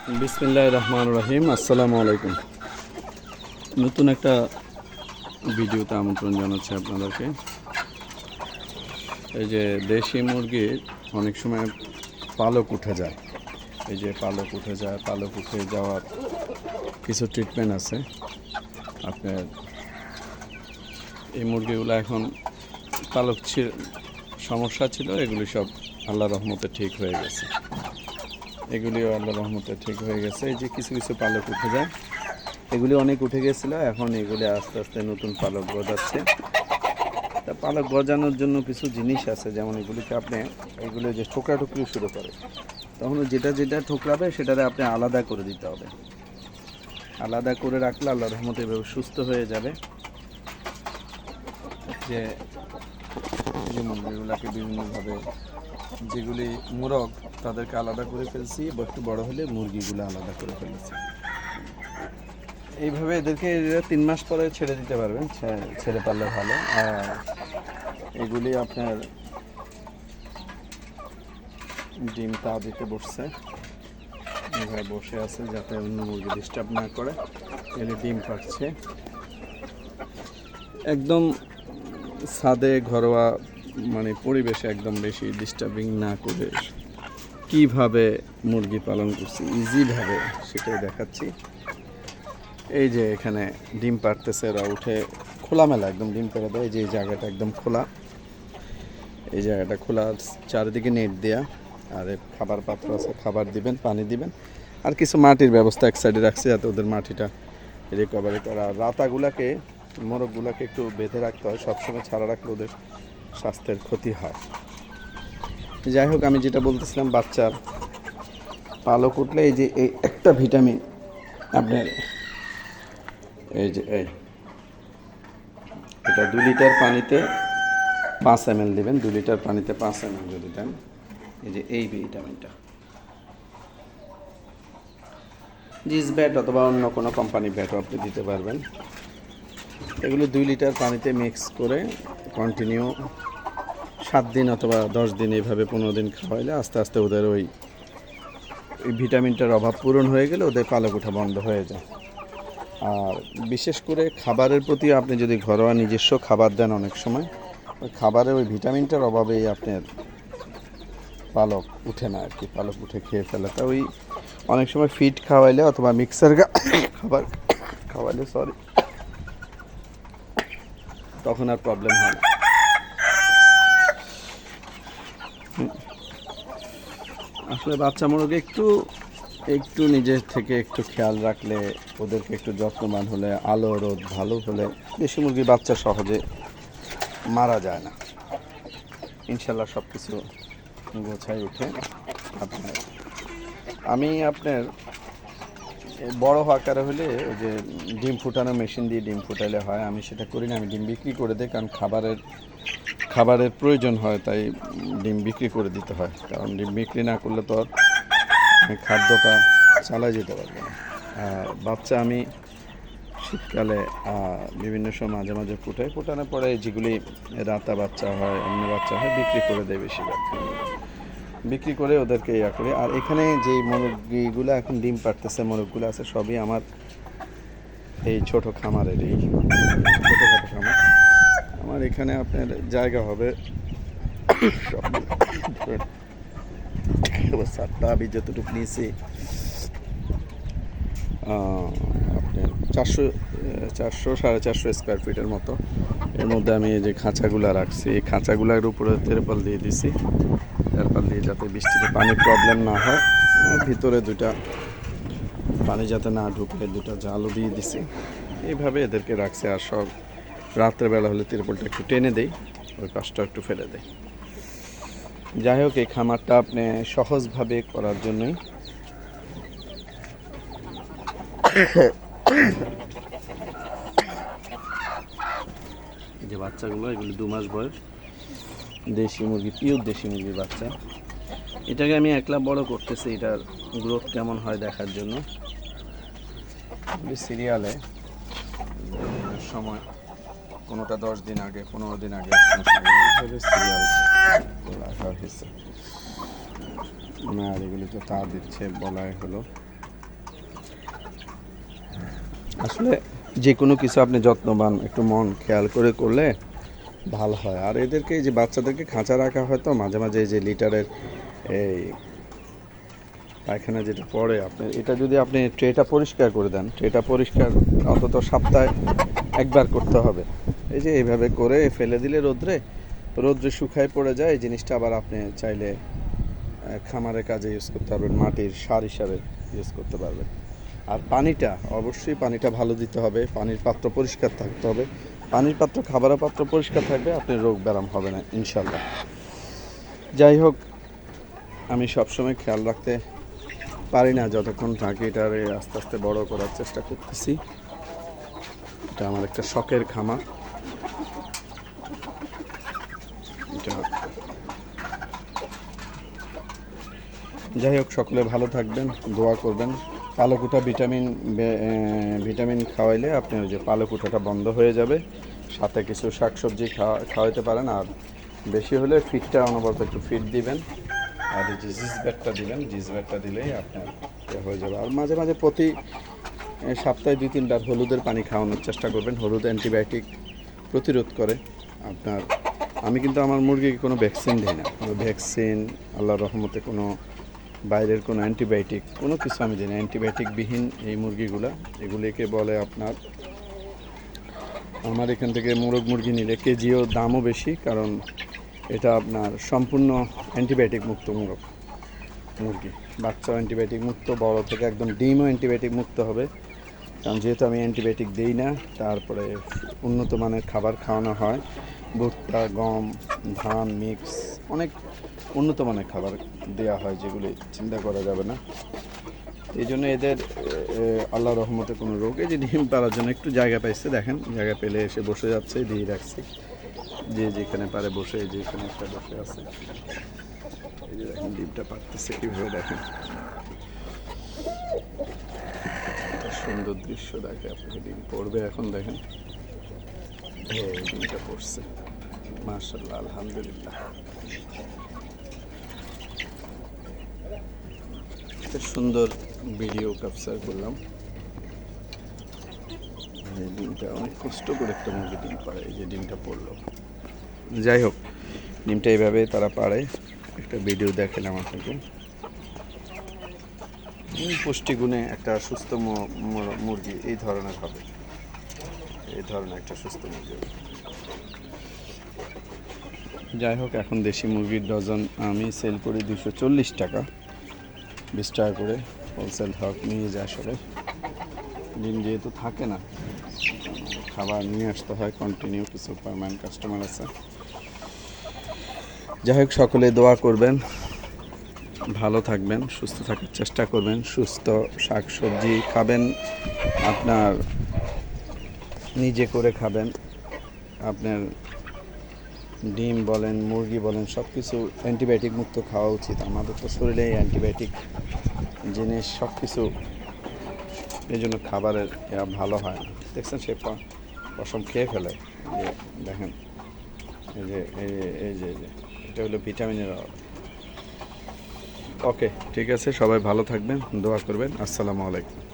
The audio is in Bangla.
বিসমিল্লাহির রহমানির রহিম। আসসালামু আলাইকুম। নতুন একটা ভিডিওতে আমন্ত্রণ জানাচ্ছি আপনাদেরকে। এই যে দেশি মুরগির অনেক সময় পালক উঠে যায়, এই যে পালক উঠে যায়, পালক উঠে যাওয়ার কিছু ট্রিটমেন্ট আছে আপনার। এই মুরগিগুলো এখন পালক সমস্যা ছিল, এগুলি সব আল্লাহর রহমতে ঠিক হয়ে গেছে। এগুলিও আল্লাহর রহমতে ঠিক হয়ে গেছে। এই যে কিছু কিছু পালক উঠে যায়, এগুলি অনেক উঠে গেছিলো, এখন এগুলি আস্তে আস্তে নতুন পালক গজাচ্ছে। তা পালক গজানোর জন্য কিছু জিনিস আছে, যেমন এগুলিকে আপনি এগুলো যে ঠোকরাটুকরি শুরু করে, তখন যেটা যেটা ঠোকরাবে সেটারে আপনি আলাদা করে দিতে হবে। আলাদা করে রাখলে আল্লাহর রহমতে এভাবে সুস্থ হয়ে যাবে। যে মুরগিগুলোকে বিভিন্নভাবে, যেগুলি মোরগ তাদেরকে আলাদা করে ফেলছি, একটু বড় হলে মুরগিগুলো আলাদা করে ফেলেছি। এইভাবে এদেরকে 3 মাস পরে ছেড়ে দিতে পারবেন, ছেড়ে পারলে ভালো। আর এগুলি আপনার ডিম তা দিতে বসছে, এইভাবে বসে আছে যাতে অন্য মুরগি ডিস্টার্ব না করে। এগুলি ডিম পাচ্ছে একদম ছাদে, ঘরোয়া মানে পরিবেশে, একদম বেশি ডিস্টার্বিং না করে কিভাবে মুরগি পালন করছি ইজিভাবে সেটাই দেখাচ্ছি। এই যে এখানে ডিম পাড়তেছে, এরা উঠে খোলামেলা একদম ডিম পেড়ে দেয়। এই যে এই জায়গাটা একদম খোলা, এই জায়গাটা খোলা, চারিদিকে নেট দেয়া। আর খাবার পাত্র আছে, খাবার দিবেন, পানি দিবেন, আর কিছু মাটির ব্যবস্থা এক সাইডে রাখছে যাতে ওদের মাটিটা রিকভারি করা। রাতাগুলাকে, মোরগগুলাকে একটু বেঁধে রাখতে হয়, সবসময় ছাড়া রাখলে ওদের স্বাস্থ্যের ক্ষতি হয়। যাই হোক, আমি যেটা বলতেছিলাম, বাচ্চার পালক উঠলে এই যে এই একটা ভিটামিন আপনার, এই যে এটা 2 লিটার পানিতে 5 ml দেবেন। 2 লিটার পানিতে 5 ml যদি দেন, এই যে এই ভিটামিনটা জিস ব্যাট অথবা অন্য কোনো কোম্পানির ব্যাটও আপনি দিতে পারবেন। এগুলো 2 লিটার পানিতে মিক্স করে কন্টিনিউ 7 দিন অথবা 10 দিন, এইভাবে 15 দিন খাওয়াইলে আস্তে আস্তে ওদের ওই ভিটামিনটার অভাব পূরণ হয়ে গেলে ওদের পালক ওঠা বন্ধ হয়ে যায়। আর বিশেষ করে খাবারের প্রতি আপনি যদি ঘরোয়া নিজস্ব খাবার দেন, অনেক সময় ওই খাবারে ওই ভিটামিনটার অভাবেই আপনার পালক উঠে না আর কি, পালক উঠে খেয়ে ফেলে। তা ওই অনেক সময় ফিড খাওয়াইলে অথবা মিক্সার খাবার খাওয়াইলে তখন আর প্রবলেম হয় না। আসলে বাচ্চা মুরগি একটু নিজের থেকে একটু খেয়াল রাখলে, ওদেরকে একটু যত্নবান হলে, আলো রোদ ভালো হলে দেশি মুরগি বাচ্চা সহজে মারা যায় না। ইনশাল্লাহ সব কিছু গোছায় উঠে। আমি আপনার বড় আকারে হলে ওই যে ডিম ফুটানো মেশিন দিয়ে ডিম ফুটাইলে হয়, আমি সেটা করি না। আমি ডিম বিক্রি করে দিই, কারণ খাবারের প্রয়োজন হয়, তাই ডিম বিক্রি করে দিতে হয়। কারণ ডিম বিক্রি না করলে তো আর খাদ্যটা চালাই যেতে পারবে না। আর বাচ্চা আমি শীতকালে বিভিন্ন সময় মাঝে মাঝে ফোটানোর পরে যেগুলি রাতা বাচ্চা হয়, অন্য বাচ্চা হয়, বিক্রি করে দেয়। বেশিরভাগ বিক্রি করে ওদেরকে ইয়া করে। আর এখানে যে মুরগিগুলো এখন ডিম পাড়তেছে, মোরগগুলো আছে, সবই আমার এই ছোটো খামারের, এই ছোটোখাটো খামার। আমার এখানে আপনার জায়গা হবে সব সাতটা, আমি যতটুকু নিয়েছি আপনার 400-450 স্কোয়ার ফিটের মতো। এর মধ্যে আমি এই যে খাঁচাগুলো রাখছি, এই খাঁচাগুলোর উপরে তেরপাল দিয়ে দিছি, তেরপাল দিয়ে যাতে বৃষ্টিতে পানি প্রবলেম না হয়। ভিতরে 2টা পানি যাতে না ঢুকে 2টা জালও দিয়ে দিছি। এইভাবে এদেরকে রাখছে। আর সব রাত্রেবেলা হলে তিরপলটা একটু টেনে দেই, ওই পাশটা একটু ফেলে দেয়। যাই হোক, এই খামারটা আপনি সহজভাবে করার জন্যই যে বাচ্চাগুলো, এগুলি 2 মাস বয়স দেশি মুরগি, পিওর দেশি মুরগির বাচ্চা। এটাকে আমি একলা বড় করতেছি, এটার গ্রোথ কেমন হয় দেখার জন্য। সিরিয়ালে সময় কোনোটা 10 দিন আগে, 15 দিন আগে, এইভাবে সিরিয়াল রাখা হয়েছে। আর এগুলি তো তা দিচ্ছে বলাই হলো। আসলে যে কোনো কিছু আপনি যত্নবান একটু মন খেয়াল করে করলে ভালো হয়। আর এদেরকে যে বাচ্চাদেরকে খাঁচা রাখা হয় তো মাঝে মাঝে এই যে লিটারের এই পায়খানা যেটা পড়ে আপনি এটা যদি আপনি ট্রেটা পরিষ্কার করে দেন, ট্রেটা পরিষ্কার অন্তত সপ্তাহে একবার করতে হবে। এই যে এইভাবে করে ফেলে দিলে রোদ্রে শুকায় পড়ে যায়, এই জিনিসটা আবার আপনি চাইলে খামারের কাজে ইউজ করতে পারবেন, মাটির সার হিসাবে ইউজ করতে পারবেন। আর পানিটা অবশ্যই পানিটা ভালো দিতে হবে, পানির পাত্র পরিষ্কার থাকতে হবে। পানির পাত্র খাবারের পাত্র পরিষ্কার থাকবে, আপনার রোগ ব্যারাম হবে না ইনশাল্লাহ। যাই হোক, আমি সবসময় খেয়াল রাখতে পারি না, যতক্ষণ থাকি এটারে আস্তে আস্তে বড় করার চেষ্টা করতেছি। এটা আমার একটা শখের খামার। এটা যাই হোক, সকলে ভালো থাকবেন, দোয়া করবেন। পালকুটা ভিটামিন খাওয়াইলে আপনার ওই যে পালকুটাটা বন্ধ হয়ে যাবে, সাথে কিছু শাকসবজি খাওয়াইতে পারেন। আর বেশি হলে ফিডটা অনবরত একটু ফিড দিবেন, আর এই যে জিস ব্যাটটা দিবেন, জিস ব্যাটটা দিলেই আপনার হয়ে যাবে। আর মাঝে মাঝে প্রতি সপ্তাহে 2-3 বার হলুদের পানি খাওয়ানোর চেষ্টা করবেন। হলুদ অ্যান্টিবায়োটিক প্রতিরোধ করে আপনার। আমি কিন্তু আমার মুরগিকে কোনো ভ্যাকসিন দিই না, কোনো ভ্যাকসিন আল্লাহর রহমতে কোনো বাইরের কোনো অ্যান্টিবায়োটিক কোনো কিছু আমি দিই না। অ্যান্টিবায়োটিকবিহীন এই মুরগিগুলো, এগুলিকে বলে আপনার, আমার এখান থেকে মোরগ মুরগি নিলে কেজিও দামও বেশি, কারণ এটা আপনার সম্পূর্ণ অ্যান্টিবায়োটিক মুক্ত মুরগি। বাচ্চাও অ্যান্টিবায়োটিক মুক্ত, বড় থেকে একদম ডিমও অ্যান্টিবায়োটিক মুক্ত হবে। কারণ যেহেতু আমি অ্যান্টিবায়োটিক দিই না, তারপরে উন্নত মানের খাবার খাওয়ানো হয়, ভুট্টা, গম, ধান মিক্স, অনেক উন্নত মানের খাবার দেওয়া হয়, যেগুলি চিন্তা করা যাবে না। এই জন্য এদের আল্লাহ রহমতে কোনো রোগ, এই যে ডিম পাড়ার জন্য একটু জায়গা পাইছে, দেখেন জায়গা পেলে এসে বসে যাচ্ছে, দিয়ে রাখছি, যে যেখানে পারে বসে, যেখানে একটা বসে আছে। এই যে দেখেন ডিমটা পারতেছে কীভাবে, দেখেন সুন্দর দৃশ্য দেখে আপনাকে। ডিম পড়বে এখন, দেখেন এই ডিমটা পড়ছে, মাশাআল্লাহ, আলহামদুলিল্লাহ। একটা সুন্দর ভিডিও ক্যাপচার করলাম। এই ডিমটা অনেক কষ্ট করে একটা মুরগি ডিম পাড়ে, এই যে ডিমটা পড়লো। যাই হোক, ডিমটা এইভাবে তারা পাড়ে, একটা ভিডিও দেখালাম আপনাকে। পুষ্টিগুণে একটা সুস্থ মুরগি এই ধরনের হবে, এই ধরনের একটা সুস্থ মুরগি হবে। যাই হোক, এখন দেশি মুরগির ডজন আমি সেল করি 240 টাকা, 20 টাকা করে হোলসেল হক নিয়ে যায় সবাই। ডিম যেহেতু থাকে না, খাবার নিয়ে আসতে হয় কন্টিনিউ, কিছু পার্মানেন্ট কাস্টমার আছে। যাই হোক, সকলে দোয়া করবেন, ভালো থাকবেন, সুস্থ থাকার চেষ্টা করবেন, সুস্থ শাকসবজি খাবেন, আপনার নিজে করে খাবেন। আপনার ডিম বলেন, মুরগি বলেন, সব কিছু অ্যান্টিবায়োটিক মুক্ত খাওয়া উচিত। আমাদের তো শরীরে অ্যান্টিবায়োটিক জিনিস সব কিছু, এই জন্য খাবারের ভালো হয় না। দেখছেন সে পশম খেয়ে ফেলে, যে দেখেন, এই যে এই যে এটা হলো ভিটামিনের অভাব। ওকে, ঠিক আছে, সবাই ভালো থাকবেন, দোয়া করবেন। আসসালামু আলাইকুম।